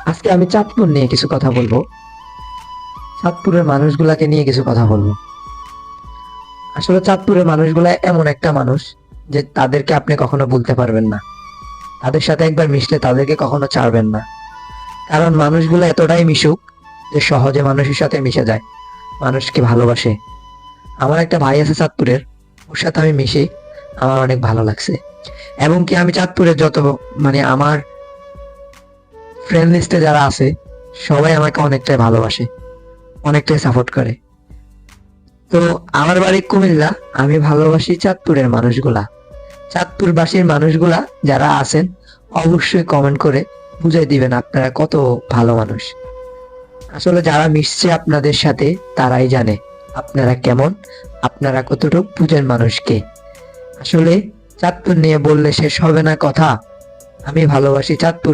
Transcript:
আজকে আমি চাঁদপুর নিয়ে কিছু কথা বলবো। চাঁদপুরের মানুষগুলাকে নিয়ে কিছু কথা বলবো। আসলে চাঁদপুরের মানুষগুলা এমন একটা মানুষ যে তাদেরকে আপনি কখনো ভুলতে পারবেন না। তাদের সাথে একবার মিশলে তাদেরকে কখনো ছাড়বেন না। কারণ মানুষগুলো এতটাই মিশুক যে সহজে মানুষের সাথে মিশে যায়, মানুষকে ভালোবাসে। আমার একটা ভাই আছে চাঁদপুরের, ওর সাথে আমি মিশি, আমার অনেক ভালো লাগছে। এবং কি আমি চাঁদপুরের যত আমার ফ্রেন্ড লিস্টে যারা আছে সবাই আমাকে অনেকটাই ভালোবাসে, অনেকটাই সাপোর্ট করে। তো আমার বাড়ি কুমিল্লা, আমি ভালোবাসি চাঁদপুরের মানুষগুলা। চাঁদপুরবাসীর মানুষগুলা যারা আছেন অবশ্যই কমেন্ট করে বুঝাই দিবেন আপনারা কত ভালো মানুষ। আসলে যারা মিশছে আপনাদের সাথে তারাই জানে আপনারা কেমন, আপনারা কতটুকু বুঝেন মানুষকে। আসলে চাঁদপুর নিয়ে বললে শেষ হবে না কথা। আমি ভালোবাসি চাঁদপুর।